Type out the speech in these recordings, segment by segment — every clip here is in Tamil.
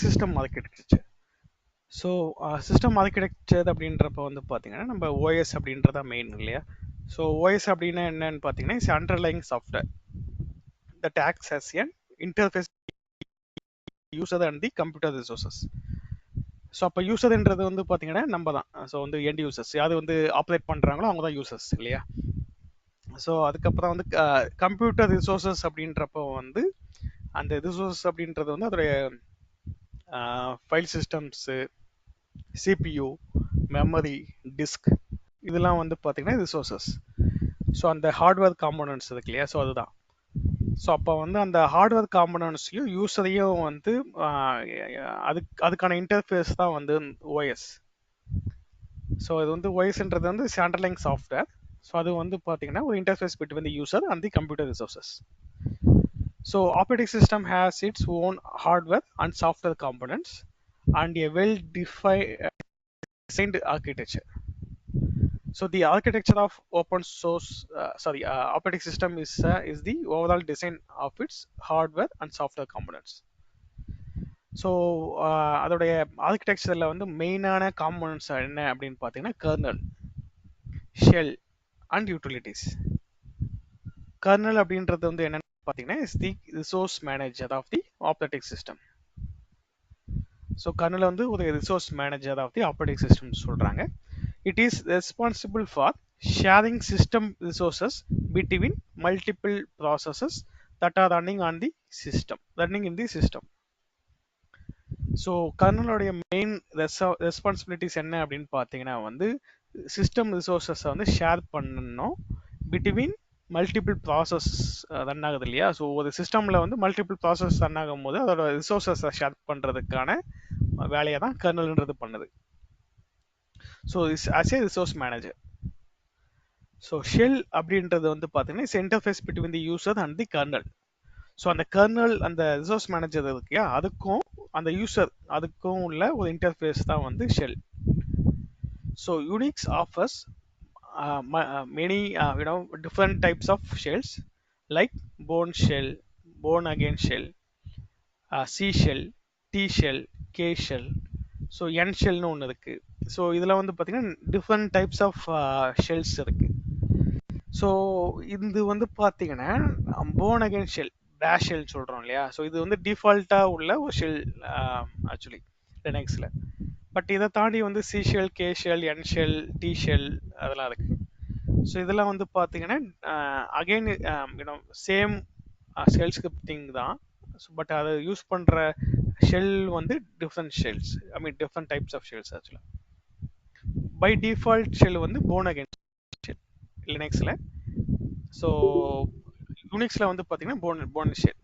System architecture. So system architecture அப்படின்றப்ப வந்து பார்த்தீங்கன்னா நம்ம ஓஎஸ் அப்படின்றத மெயின் இல்லையா. ஸோ ஓஎஸ் அப்படின்னா என்னன்னு பார்த்தீங்கன்னா it's underlying software that acts as an interface user and the computer resources. So அப்போ யூசர்ன்றது வந்து பார்த்தீங்கன்னா நம்ம தான். ஸோ வந்து எண்ட் யூசர்ஸ் யாரு வந்து ஆப்ரேட் பண்ணுறாங்களோ அவங்க தான் யூசர்ஸ் இல்லையா. ஸோ அதுக்கப்புறம் வந்து கம்ப்யூட்டர் ரிசோர்சஸ் அப்படின்றப்போ வந்து அந்த ரிசோர்ஸ் அப்படின்றது வந்து அதோடைய file systems, CPU, memory, disk இதெல்லாம் வந்து பார்த்தீங்கன்னா ரிசோர்சஸ். ஸோ அந்த ஹார்ட்வேர் காம்போனன்ட்ஸ் இருக்கு இல்லையா. ஸோ அதுதான். ஸோ அப்போ வந்து அந்த ஹார்ட்வேர் காம்போனன்ட்ஸையும் யூஸரையும் வந்து அதுக்கான இன்டர்ஃபேஸ் தான் வந்து ஓஎஸ். ஸோ இது வந்து ஓஎஸ்ன்றது வந்து அண்டர்லைங் சாஃப்ட்வேர். ஸோ அது வந்து பார்த்தீங்கன்னா ஒரு interface between the user and the computer resources. So operating system has its own hardware and software components and a well-defined architecture. So the architecture of operating system is the overall design of its hardware and software components. So அதோடைய ஆர்கிடெக்சரில் வந்து மெயினான காம்போனன்ட்ஸ் என்ன அப்படின்னு பார்த்தீங்கன்னா kernel, shell and utilities. Kernel அப்படின்றது வந்து என்னன்னு பார்த்தீங்கன்னா is the resource manager of the operating system. So kernel வந்து ஒரு resource manager of the operating system சொல்கிறாங்க. It is responsible for sharing system resources between multiple processes that are running in the system. So கர்னலோடைய மெயின் ரெஸ்பான்சிபிலிட்டிஸ் என்ன அப்படின்னு பார்த்தீங்கன்னா வந்து சிஸ்டம் ரிசோர்ஸஸை வந்து ஷேர் பண்ணணும் பிட்வீன் மல்டிபிள் ப்ராசஸ் ரன் ஆகுது இல்லையா. ஸோ ஒரு சிஸ்டமில் வந்து மல்டிபிள் ப்ராசஸ் ரன் ஆகும் போது அதோட ரிசோர்ஸஸை ஷேர் பண்ணுறதுக்கான வேலையை தான் கர்னல்ன்றது பண்ணுது. So as a resource manager. So shell அப்படின்றது வந்து பார்த்தீங்கன்னா it's interface between the user and the kernel. So அந்த கர்னல் அந்த ரிசோர்ஸ் மேனேஜர் இருக்கியா அதுக்கும் அந்த யூசர் அதுக்கும் உள்ள ஒரு இன்டர்ஃபேஸ் தான் வந்து shell. So Unix offers many different types of shells like bone shell, bone again shell, C shell, T shell, K shell, so N shell னு ஒன்று இருக்கு. ஸோ இதில் வந்து பார்த்தீங்கன்னா டிஃப்ரெண்ட் டைப்ஸ் ஆஃப் ஷெல்ஸ் இருக்கு. ஸோ இது வந்து பார்த்தீங்கன்னா போன் அகெயின் ஷெல், பேஷ் ஷெல் சொல்கிறோம் இல்லையா. ஸோ இது வந்து டிஃபால்ட்டாக உள்ள ஒரு ஷெல் ஆக்சுவலி லினக்ஸில். பட் இதை தாண்டி வந்து C shell, K shell, N shell, T shell அதெல்லாம் இருக்கு. ஸோ இதெல்லாம் வந்து பார்த்தீங்கன்னா அகெயின் சேம் ஷெல் ஸ்கிரிப்டிங் தான். பட் அதை யூஸ் பண்ணுற ஷெல் வந்து different shells, different types of shells ஆக்சுவலாக. பை டிஃபால்ட் ஷெல் வந்து போன் அகெயின் ஷெல் லினக்ஸில். ஸோ யூனிக்ஸில் வந்து பார்த்தீங்கன்னா போன் ஷெல்.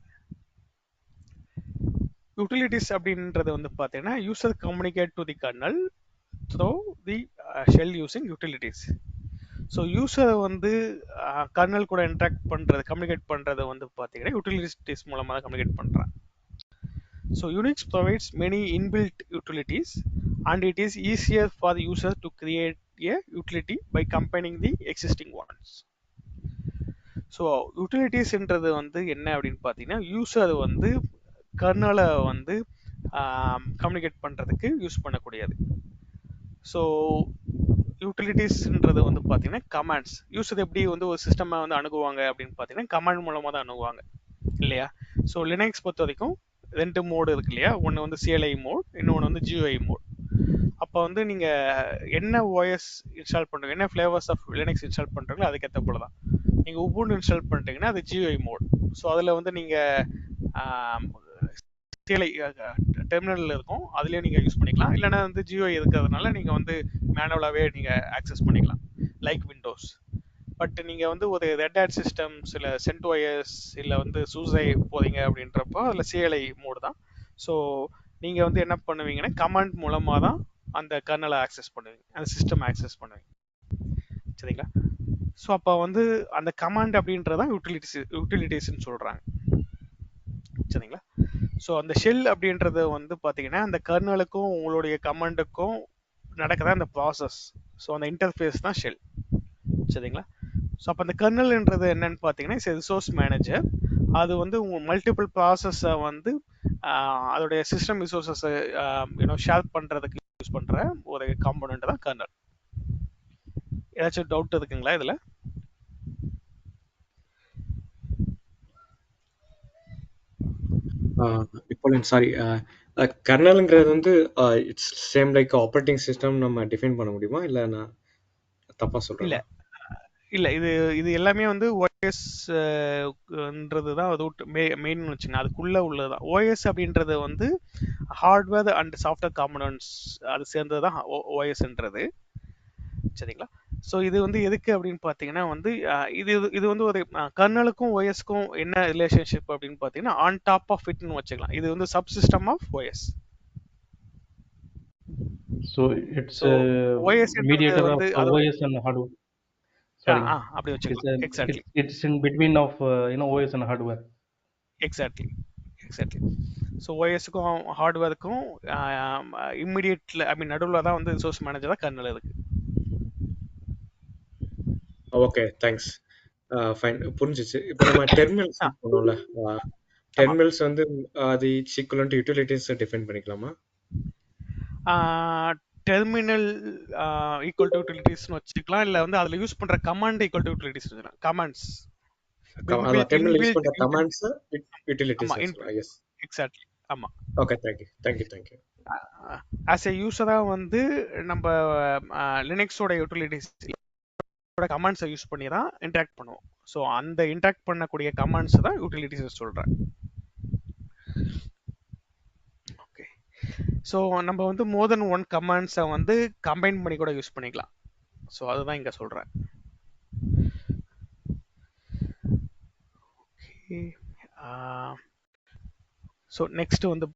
யூட்டிலிட்டிஸ் அப்படின்றது வந்து பார்த்தீங்கன்னா user communicate to the kernel through the shell using utilities. So யூசரை வந்து கர்னல் கூட கம்யூனிகேட் பண்ணுறது வந்து பார்த்தீங்கன்னா யூட்டிலிட்டிஸ் மூலமாக தான் கம்யூனிகேட் பண்ணுறாங்க. So Unix provides many inbuilt utilities and it is easier for the user to create a utility by combining the existing ones. So யூட்டிலிட்டிஸ்ன்றது வந்து என்ன அப்படின்னு பார்த்தீங்கன்னா யூசர் வந்து கர்னலை வந்து கம்யூனிகேட் பண்ணுறதுக்கு யூஸ் பண்ணக்கூடியது. ஸோ யூட்டிலிட்டிஸ்ன்றது வந்து பார்த்தீங்கன்னா கமாண்ட்ஸ். யூசர் எப்படி வந்து ஒரு சிஸ்டமை வந்து அணுகுவாங்க அப்படின்னு பார்த்தீங்கன்னா கமாண்ட் மூலமாக தான் அணுகுவாங்க இல்லையா. ஸோ லினக்ஸ் பொறுத்த வரைக்கும் 2 மோடு இருக்கு இல்லையா. ஒன்று வந்து CLI மோட், இன்னொன்று வந்து GUI மோட். அப்போ வந்து நீங்கள் என்ன ஓஎஸ் இன்ஸ்டால் பண்ணுறீங்க, என்ன ஃப்ளேவர்ஸ் ஆஃப் லினக்ஸ் இன்ஸ்டால் பண்ணுறீங்களோ அதுக்கேற்ற போல தான். நீங்கள் உபுண்டு இன்ஸ்டால் பண்ணிட்டீங்கன்னா அது GUI மோட். ஸோ அதில் வந்து நீங்கள் CLI டெர்மினலில் இருக்கும், அதுலேயும் நீங்கள் யூஸ் பண்ணிக்கலாம். இல்லைனா வந்து GUI இருக்கிறதுனால நீங்கள் வந்து மேனுவலாகவே நீங்கள் ஆக்சஸ் பண்ணிக்கலாம் லைக் விண்டோஸ். பட் நீங்கள் வந்து ஒரு ரெட் ஹேட் சிஸ்டம்ஸ் இல்லை CentOS இல்லை வந்து சூஸை போகிறீங்க அப்படின்றப்போ அதில் CLI மோடு தான். ஸோ நீங்கள் வந்து என்ன பண்ணுவீங்கன்னா கமாண்ட் மூலமாக தான் அந்த கர்னலை ஆக்சஸ் பண்ணுவீங்க, அந்த சிஸ்டம் ஆக்சஸ் பண்ணுவீங்க சரிங்களா. ஸோ அப்போ வந்து அந்த கமாண்ட் அப்படின்றதான் யூட்டிலிட்டிஸ்ன்னு சொல்கிறாங்க சரிங்களா. ஸோ அந்த ஷெல் அப்படின்றது வந்து பார்த்தீங்கன்னா அந்த கர்னலுக்கும் உங்களுடைய கமாண்டுக்கும் நடக்கிற அந்த ப்ராசஸ், ஸோ அந்த இன்டர்ஃபேஸ் தான் ஷெல் சரிங்களா. ஸோ அப்போ அந்த கர்னல்ன்றது என்னன்னு பார்த்தீங்கன்னா ரிசோர்ஸ் மேனேஜர். அது வந்து உங்கள் மல்டிபிள் ப்ராசஸை வந்து அதோடைய சிஸ்டம் ரிசோர்ஸஸ் ஷேர் பண்றதுக்கு யூஸ் பண்ற ஒரு காம்போனன்ட் தான் கர்னல். ஏதாச்சும் டவுட் இருக்குங்களா இதுல? இப்போ சாரி, கர்னலுங்கிறது வந்து it's same like operating system நம்ம டிஃபைன் பண்ண முடியுமா, இல்லை நான் தப்பா இல்ல சொல்றேன்னா? இல்ல இது இது எல்லாமே வந்து ஓஎஸ் தான் அது மெயின் வச்சுங்க. அதுக்குள்ள உள்ளதுதான் ஓஎஸ் அப்படின்றது வந்து ஹார்ட்வேர் அண்ட் சாஃப்ட்வேர் காம்பனன்ட்ஸ் அது சேர்ந்தது தான் ஓஎஸ்ன்றது. சரிங்களா? ஸோ இது வந்து எதுக்கு அப்படின்னு பார்த்தீங்கன்னா வந்து இது இது வந்து ஒரு கர்னலுக்கும் ஓஎஸ்க்கும் என்ன ரிலேஷன்ஷிப் அப்படின்னு பார்த்தீங்கன்னா ஆன் டாப் ஆஃப் இட்னு வச்சுக்கலாம். இது வந்து subsystem of OS. So it's so a ஓஎஸ்ன்றது mediator of வந்து அதோட OS and hardware. Sorry, அப்படி it's வச்சுக்கலாம். Exactly it's in between of OS and hardware. Exactly exactly. So ஓஎஸ்க்கும் ஹார்ட்வேருக்கும் இம்மிடியேட்ல நடுவில் தான் வந்து ரிசோர்ஸ் மேனேஜர் தான் கர்னல் இருக்கு. Okay, thanks. ஃபைன், புரிஞ்சிச்சு. இப்போ நம்ம டெர்மினல்ஸ் பண்ணோம்ல, டெர்மினல்ஸ் வந்து அது ஈக்குவலன்ட் யூட்டிலிட்டிஸ் டிஃபைன் பண்ணிக்கலாமா? டெர்மினல் ஈக்குவல் டு யூட்டிலிட்டிஸ்னு வச்சுக்கலாம், இல்லை வந்து அதில் யூஸ் பண்ணுற கமாண்ட் ஈக்குவல் டு யூட்டிலிட்டிஸ் வச்சுக்கலாம். கமாண்ட்ஸ் டெர்மினல் யூஸ் பண்ற கமாண்ட்ஸ் யூட்டிலிட்டிஸ் ஆமா வச்சுக்கலாம். Yes, exactly. ஆமா. Okay, thank you. ஆஸ் எ யூஸரா வந்து நம்ம லினக்ஸோட யூட்டிலிட்டிஸ் கமாண்ட்ஸை யூஸ் பண்ணி தான் இன்டராக்ட் பண்ணுவோம். ஸோ அந்த இன்டராக்ட் பண்ணக்கூடிய கமாண்ட்ஸ் தான் யூட்டிலிட்டிஸ் சொல்றேன். ஓகே. ஸோ நம்ம வந்து மோர் தென் ஒன் கமாண்ட்ஸை வந்து கம்பைன் பண்ணி கூட யூஸ் பண்ணிக்கலாம். ஸோ அதுதான் இங்க சொல்றேன். ஓகே. ஸோ நெக்ஸ்ட் வந்து